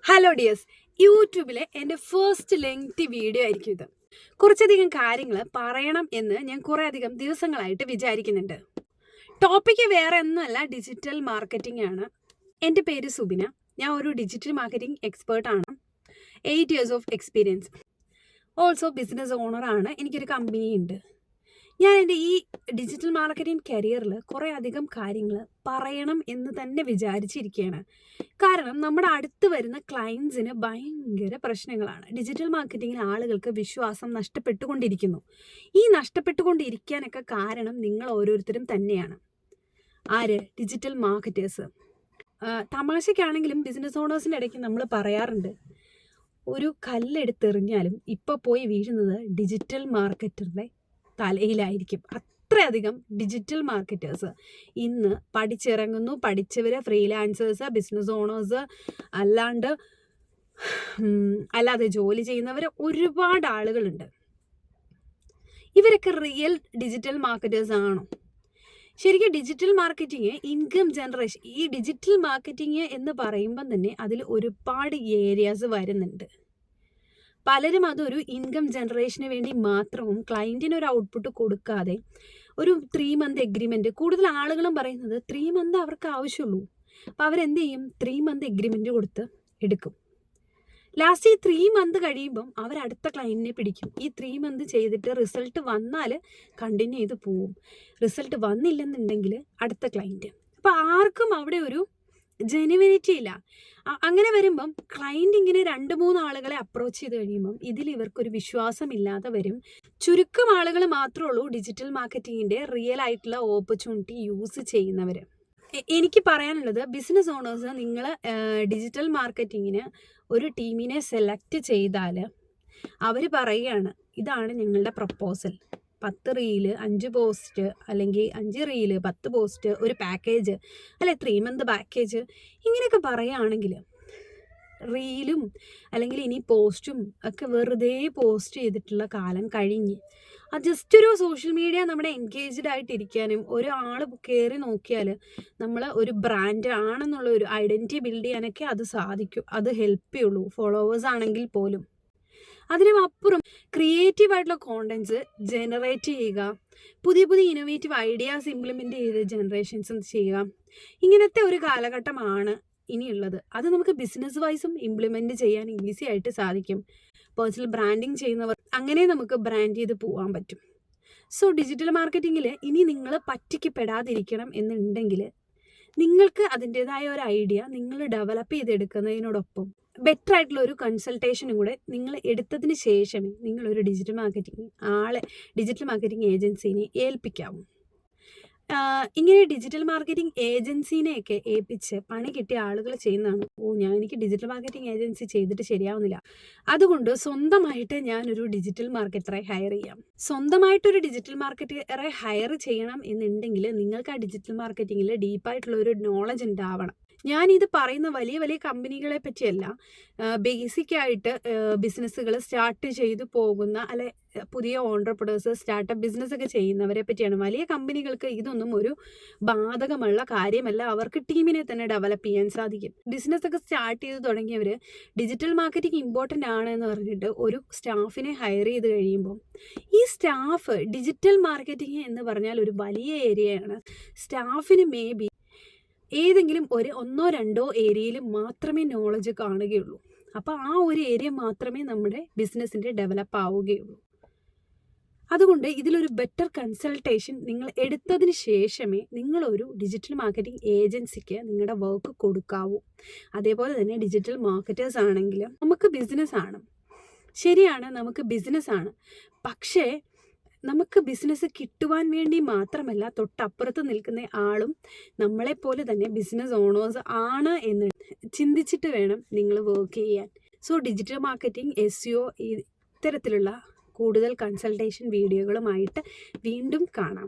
Hello dears, യൂട്യൂബിലെ എൻ്റെ first lengthy video ആയിരിക്കും ഇത്. കുറച്ചധികം കാര്യങ്ങൾ പറയണം എന്ന് ഞാൻ കുറേ അധികം ദിവസങ്ങളായിട്ട് വിചാരിക്കുന്നുണ്ട്. ടോപ്പിക്ക് വേറെ ഒന്നുമല്ല, ഡിജിറ്റൽ മാർക്കറ്റിംഗ് ആണ്. എൻ്റെ പേര് സുബിന. ഞാൻ ഒരു ഡിജിറ്റൽ മാർക്കറ്റിംഗ് എക്സ്പേർട്ടാണ്. 8 years of experience. Also business ഓണറാണ്. എനിക്കൊരു കമ്പനിയുണ്ട്. ഞാൻ എൻ്റെ ഈ ഡിജിറ്റൽ മാർക്കറ്റിംഗ് കരിയറിൽ കുറേ അധികം കാര്യങ്ങൾ പറയണം എന്ന് തന്നെ വിചാരിച്ചിരിക്കുകയാണ്. കാരണം നമ്മുടെ അടുത്ത് വരുന്ന ക്ലയൻസിന് ഭയങ്കര പ്രശ്നങ്ങളാണ്. ഡിജിറ്റൽ മാർക്കറ്റിങ്ങിൽ ആളുകൾക്ക് വിശ്വാസം നഷ്ടപ്പെട്ടുകൊണ്ടിരിക്കുന്നു. ഈ നഷ്ടപ്പെട്ടുകൊണ്ടിരിക്കാനൊക്കെ കാരണം നിങ്ങൾ ഓരോരുത്തരും തന്നെയാണ്. ആര്? Digital marketers. തമാശയ്ക്കാണെങ്കിലും ബിസിനസ് ഓണേഴ്സിൻ്റെ ഇടയ്ക്ക് നമ്മൾ പറയാറുണ്ട്, ഒരു കല്ലെടുത്തെറിഞ്ഞാലും ഇപ്പോൾ പോയി വീഴുന്നത് ഡിജിറ്റൽ മാർക്കറ്ററുടെ തലയിലായിരിക്കും. അത്രയധികം ഡിജിറ്റൽ മാർക്കറ്റേഴ്സ് ഇന്ന് പഠിച്ചിറങ്ങുന്നു. പഠിച്ചവര്, ഫ്രീലാൻസേഴ്സ്, ബിസിനസ് ഓണേഴ്സ്, അല്ലാതെ ജോലി ചെയ്യുന്നവർ ഒരുപാട് ആളുകളുണ്ട്. ഇവരൊക്കെ റിയൽ ഡിജിറ്റൽ മാർക്കറ്റേഴ്സ് ആണോ? ശരിക്കും ഡിജിറ്റൽ മാർക്കറ്റിംഗ് ഇൻകം ജനറേഷൻ, ഈ ഡിജിറ്റൽ മാർക്കറ്റിംഗ് എന്ന് പറയുമ്പം തന്നെ അതിൽ ഒരുപാട് ഏരിയാസ് വരുന്നുണ്ട്. പലരും അതൊരു ഇൻകം ജനറേഷന് വേണ്ടി മാത്രവും ക്ലയൻറ്റിന് ഒരു ഔട്ട്പുട്ട് കൊടുക്കാതെ ഒരു 3 month എഗ്രിമെൻറ്റ്, കൂടുതൽ ആളുകളും പറയുന്നത് 3 month അവർക്ക് ആവശ്യമുള്ളൂ. അപ്പോൾ അവരെന്ത് ചെയ്യും? 3 month എഗ്രിമെൻറ്റ് കൊടുത്ത് എടുക്കും. ലാസ്റ്റ് ഈ 3 month കഴിയുമ്പം അവർ അടുത്ത ക്ലയൻറ്റിനെ പിടിക്കും. ഈ 3 month ചെയ്തിട്ട് റിസൾട്ട് വന്നാൽ കണ്ടിന്യൂ ചെയ്ത് പോവും. റിസൾട്ട് വന്നില്ലെന്നുണ്ടെങ്കിൽ അടുത്ത ക്ലയൻറ്റ്. അപ്പോൾ ആർക്കും അവിടെ ഒരു ജെനുവിനിറ്റി ഇല്ല. അങ്ങനെ വരുമ്പം ക്ലയൻറ്റ് ഇങ്ങനെ 2-3 ആളുകളെ അപ്രോച്ച് ചെയ്ത് കഴിയുമ്പം ഇതിൽ ഇവർക്കൊരു വിശ്വാസമില്ലാതെ വരും. ചുരുക്കം ആളുകൾ മാത്രമേ ഉള്ളൂ ഡിജിറ്റൽ മാർക്കറ്റിങ്ങിൻ്റെ റിയൽ ആയിട്ടുള്ള ഓപ്പർച്യൂണിറ്റി യൂസ് ചെയ്യുന്നവർ. എനിക്ക് പറയാനുള്ളത്, ബിസിനസ് ഓണേഴ്സ്, നിങ്ങൾ ഡിജിറ്റൽ മാർക്കറ്റിങ്ങിന് ഒരു ടീമിനെ സെലക്ട് ചെയ്താൽ അവർ പറയുകയാണ്, ഇതാണ് ഞങ്ങളുടെ പ്രപ്പോസൽ. 10 റീല്, 5 പോസ്റ്റ്, അല്ലെങ്കിൽ 5 റീല്, 10 പോസ്റ്റ്, ഒരു പാക്കേജ്, അല്ലെ 3 month പാക്കേജ്, ഇങ്ങനെയൊക്കെ പറയുകയാണെങ്കിൽ റീലും അല്ലെങ്കിൽ ഇനി പോസ്റ്റും ഒക്കെ വെറുതെ പോസ്റ്റ് ചെയ്തിട്ടുള്ള കാലം കഴിഞ്ഞ് അത് ജസ്റ്റ് ഒരു സോഷ്യൽ മീഡിയ നമ്മുടെ എൻഗേജ്ഡ് ആയിട്ടിരിക്കാനും ഒരാൾ കയറി നോക്കിയാൽ നമ്മൾ ഒരു ബ്രാൻഡ് ആണെന്നുള്ള ഒരു ഐഡൻറ്റിറ്റി ബിൽഡ് ചെയ്യാനൊക്കെ അത് സാധിക്കും. അത് ഹെൽപ്പ് ചെയ്യുള്ളൂ, ഫോളോവേഴ്സ് ആണെങ്കിൽ പോലും. അതിനും അപ്പുറം ക്രിയേറ്റീവ് ആയിട്ടുള്ള കോണ്ടൻസ് ജനറേറ്റ് ചെയ്യുക, പുതിയ ഇന്നോവേറ്റീവ് ഐഡിയാസ് ഇംപ്ലിമെൻ്റ് ചെയ്ത് ജനറേഷൻസ് ചെയ്യുക, ഇങ്ങനത്തെ ഒരു കാലഘട്ടമാണ് ഇനിയുള്ളത്. അത് നമുക്ക് ബിസിനസ് വൈസും ഇംപ്ലിമെൻ്റ് ചെയ്യാൻ ഈസി ആയിട്ട് സാധിക്കും. പേഴ്സണൽ ബ്രാൻഡിങ് ചെയ്യുന്നവർ അങ്ങനെ നമുക്ക് ബ്രാൻഡ് ചെയ്ത് പോകാൻ പറ്റും. സോ ഡിജിറ്റൽ മാർക്കറ്റിങ്ങിൽ ഇനി നിങ്ങൾ പറ്റിക്കപ്പെടാതിരിക്കണം എന്നുണ്ടെങ്കിൽ നിങ്ങൾക്ക് അതിൻ്റേതായ ഒരു ഐഡിയ നിങ്ങൾ ഡെവലപ്പ് ചെയ്തെടുക്കുന്നതിനോടൊപ്പം ബെറ്റർ ആയിട്ടുള്ള ഒരു കൺസൾട്ടേഷനും കൂടെ നിങ്ങൾ എടുത്തതിന് ശേഷമേ നിങ്ങളൊരു ഡിജിറ്റൽ മാർക്കറ്റിംഗ് ഏജൻസിനെ ഏൽപ്പിക്കാവൂ. ഇങ്ങനെ ഡിജിറ്റൽ മാർക്കറ്റിംഗ് ഏജൻസിനെയൊക്കെ ഏൽപ്പിച്ച് പണി കിട്ടിയ ആളുകൾ ചെയ്യുന്നതാണ്, എനിക്ക് ഡിജിറ്റൽ മാർക്കറ്റിംഗ് ഏജൻസി ചെയ്തിട്ട് ശരിയാവുന്നില്ല, അതുകൊണ്ട് സ്വന്തമായിട്ട് ഞാനൊരു ഡിജിറ്റൽ മാർക്കറ്ററെ ഹയർ ചെയ്യാം. സ്വന്തമായിട്ടൊരു ഡിജിറ്റൽ മാർക്കറ്ററെ ഹയർ ചെയ്യണം എന്നുണ്ടെങ്കിൽ നിങ്ങൾക്ക് ആ ഡിജിറ്റൽ മാർക്കറ്റിങ്ങിൽ ഡീപ്പായിട്ടുള്ള ഒരു നോളജ് ഉണ്ടാവണം. ഞാനിത് പറയുന്ന വലിയ കമ്പനികളെ പറ്റിയല്ല, ബേസിക്കായിട്ട് ബിസിനസ്സുകൾ സ്റ്റാർട്ട് ചെയ്തു പോകുന്ന, അല്ലെ പുതിയ ഓൺട്രപ്രണേഴ്സ്, സ്റ്റാർട്ടപ്പ് ബിസിനസ്സൊക്കെ ചെയ്യുന്നവരെ പറ്റിയാണ്. വലിയ കമ്പനികൾക്ക് ഇതൊന്നും ഒരു ബാധകമുള്ള കാര്യമല്ല. അവർക്ക് ടീമിനെ തന്നെ ഡെവലപ്പ് ചെയ്യാൻ സാധിക്കും. ബിസിനസ്സൊക്കെ സ്റ്റാർട്ട് ചെയ്ത് തുടങ്ങിയവർ ഡിജിറ്റൽ മാർക്കറ്റിംഗ് ഇമ്പോർട്ടൻ്റ് ആണ് എന്ന് പറഞ്ഞിട്ട് ഒരു സ്റ്റാഫിനെ ഹയർ ചെയ്ത് കഴിയുമ്പോൾ ഈ സ്റ്റാഫ്, ഡിജിറ്റൽ മാർക്കറ്റിംഗ് എന്ന് പറഞ്ഞാൽ ഒരു വലിയ ഏരിയയാണ്. സ്റ്റാഫിന് മേ ബി ഏതെങ്കിലും ഒരു 1-2 ഏരിയയിൽ മാത്രമേ നോളജ് കാണുകയുള്ളൂ. അപ്പോൾ ആ ഒരു ഏരിയ മാത്രമേ നമ്മുടെ ബിസിനസ്സിൻ്റെ ഡെവലപ്പ് ആവുകയുള്ളൂ. അതുകൊണ്ട് ഇതിലൊരു ബെറ്റർ കൺസൾട്ടേഷൻ നിങ്ങൾ എടുത്തതിന് ശേഷമേ നിങ്ങളൊരു ഡിജിറ്റൽ മാർക്കറ്റിംഗ് ഏജൻസിക്ക് നിങ്ങളുടെ വർക്ക് കൊടുക്കാവൂ. അതേപോലെ തന്നെ ഡിജിറ്റൽ മാർക്കറ്റേഴ്സ് ആണെങ്കിലും നമുക്ക് ബിസിനസ്സാണ്, ശരിയാണ്, നമുക്ക് ബിസിനസ്സാണ്. പക്ഷേ നമുക്ക് ബിസിനസ് കിട്ടുവാൻ വേണ്ടി മാത്രമല്ല, തൊട്ടപ്പുറത്ത് നിൽക്കുന്ന ആളും നമ്മളെപ്പോലെ തന്നെ ബിസിനസ് ഓണേഴ്സ് ആണ് എന്ന് ചിന്തിച്ചിട്ട് വേണം നിങ്ങൾ വർക്ക് ചെയ്യാൻ. സോ ഡിജിറ്റൽ മാർക്കറ്റിംഗ്, SEO, ഇത്തരത്തിലുള്ള കൂടുതൽ കൺസൾട്ടേഷൻ വീഡിയോകളുമായിട്ട് വീണ്ടും കാണാം.